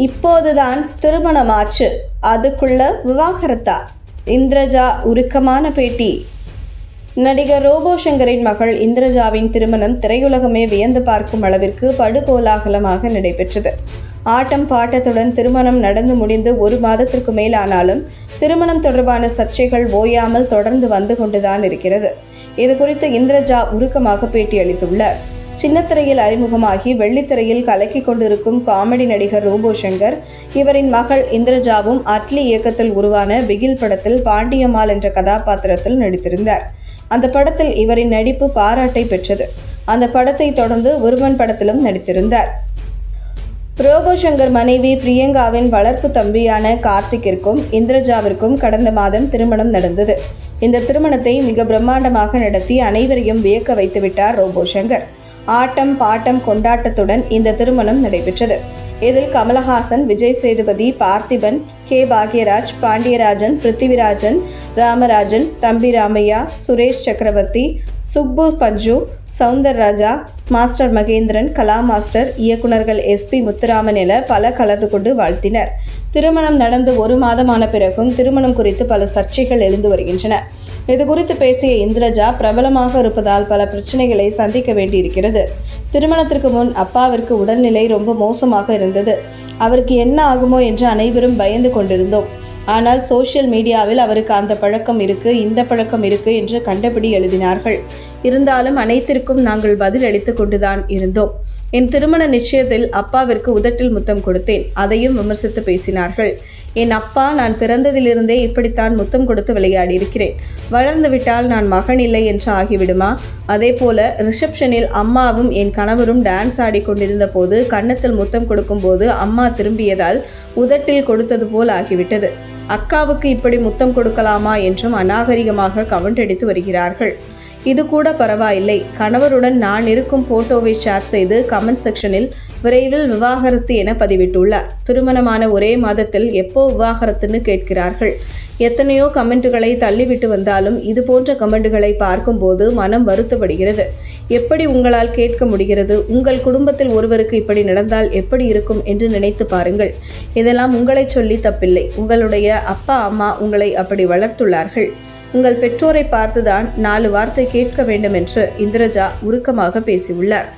இப்போதுதான் திருமணமாச்சு, அதுக்குள்ள விவாகரத்தா? இந்திரஜா உருக்கமான பேட்டி. நடிகர் ரோபோ சங்கரின் மகள் இந்திரஜாவின் திருமணம் திரையுலகமே வியந்து பார்க்கும் அளவிற்கு படுகோலாகலமாக நடைபெற்றது. ஆட்டம் பாட்டத்துடன் திருமணம் நடந்து முடிந்து 1 மாதத்திற்கு மேல் ஆனாலும் திருமணம் தொடர்பான சர்ச்சைகள் ஓயாமல் தொடர்ந்து வந்து கொண்டுதான் இருக்கிறது. இது குறித்து இந்திரஜா உருக்கமாக பேட்டியளித்துள்ளார். சின்னத்திரையில் அறிமுகமாகி வெள்ளித்திரையில் கலக்கி கொண்டிருக்கும் காமெடி நடிகர் ரோபோ சங்கர், இவரின் மகள் இந்திரஜாவும் அட்லி இயக்கத்தில் உருவான பிகில் படத்தில் பாண்டியம்மாள் என்ற கதாபாத்திரத்தில் நடித்திருந்தார். அந்த படத்தில் இவரின் நடிப்பு பாராட்டை பெற்றது. அந்த படத்தை தொடர்ந்து விருமன் படத்திலும் நடித்திருந்தார். ரோபோ சங்கர் மனைவி பிரியங்காவின் வளர்ப்பு தம்பியான கார்த்திக்கிற்கும் இந்திரஜாவிற்கும் கடந்த மாதம் திருமணம் நடந்தது. இந்த திருமணத்தை மிக பிரம்மாண்டமாக நடத்தி அனைவரையும் வியக்க வைத்துவிட்டார் ரோபோ சங்கர். ஆட்டம் பாட்டம் கொண்டாட்டத்துடன் இந்த திருமணம் நடைபெற்றது. இதில் கமலஹாசன், விஜய் சேதுபதி, பார்த்திபன், கே பாக்யராஜ், பாண்டியராஜன், பிருத்திவிராஜன், ராமராஜன், தம்பி ராமையா, சுரேஷ் சக்கரவர்த்தி, சுப்பு பஞ்சு, சவுந்தரராஜா, மாஸ்டர் மகேந்திரன், கலா மாஸ்டர், இயக்குநர்கள் SP முத்துராமன் என பல கலந்து கொண்டு வாழ்த்தினர். திருமணம் நடந்து 1 மாதமான பிறகும் திருமணம் குறித்து பல சர்ச்சைகள் எழுந்து வருகின்றன. இது குறித்து பேசிய இந்திரஜா, பிரபலமாக இருப்பதால் பல பிரச்சனைகளை சந்திக்க வேண்டியிருக்கிறது. திருமணத்திற்கு முன் அப்பாவிற்கு உடல்நிலை ரொம்ப மோசமாக இருந்தது. அவருக்கு என்ன ஆகுமோ என்று அனைவரும் பயந்து கொண்டிருந்தோம். ஆனால் சோஷியல் மீடியாவில் அவருக்கு அந்த பழக்கம் இருக்கு, இந்த பழக்கம் இருக்கு என்று கண்டபடி எழுதினார்கள். இருந்தாலும் அனைத்திற்கும் நாங்கள் பதில் அளித்து கொண்டுதான் இருந்தோம். என் திருமண நிச்சயத்தில் அப்பாவிற்கு உதட்டில் முத்தம் கொடுத்தேன். அதையும் விமர்சித்து பேசினார்கள். என் அப்பா, நான் பிறந்ததிலிருந்தே இப்படித்தான் முத்தம் கொடுத்து விளையாடி இருக்கிறேன். வளர்ந்து விட்டால் நான் மகன் இல்லை என்று ஆகிவிடுமா? அதே போல ரிசப்ஷனில் அம்மாவும் என் கணவரும் டான்ஸ் ஆடி கொண்டிருந்த போது கன்னத்தில் முத்தம் கொடுக்கும் போது அம்மா திரும்பியதால் உதட்டில் கொடுத்தது போல் ஆகிவிட்டது. அக்காவுக்கு இப்படி முத்தம் கொடுக்கலாமா என்றும் அநாகரிகமாக கமெண்ட் அடித்து வருகிறார்கள். இது கூட பரவாயில்லை, கணவருடன் நான் இருக்கும் போட்டோவை ஷேர் செய்து கமெண்ட் செக்ஷனில் விரைவில் விவாகரத்து என பதிவிட்டுள்ளார். திருமணமான ஒரே மாதத்தில் எப்போ விவாகரத்துன்னு கேட்கிறார்கள். எத்தனையோ கமெண்ட்டுகளை தள்ளிவிட்டு வந்தாலும் இது போன்ற கமெண்ட்டுகளை பார்க்கும்போது மனம் வருத்தப்படுகிறது. எப்படி உங்களால் கேட்க முடிகிறது? உங்கள் குடும்பத்தில் ஒருவருக்கு இப்படி நடந்தால் எப்படி இருக்கும் என்று நினைத்து பாருங்கள். இதெல்லாம் உங்களை சொல்லி தப்பில்லை. உங்களுடைய அப்பா அம்மா உங்களை அப்படி வளர்த்துள்ளார்கள். உங்கள் பெற்றோரை பார்த்துதான் 4 வார்த்தை கேட்க வேண்டும் என்று இந்திரஜா உருக்கமாக பேசியுள்ளார்.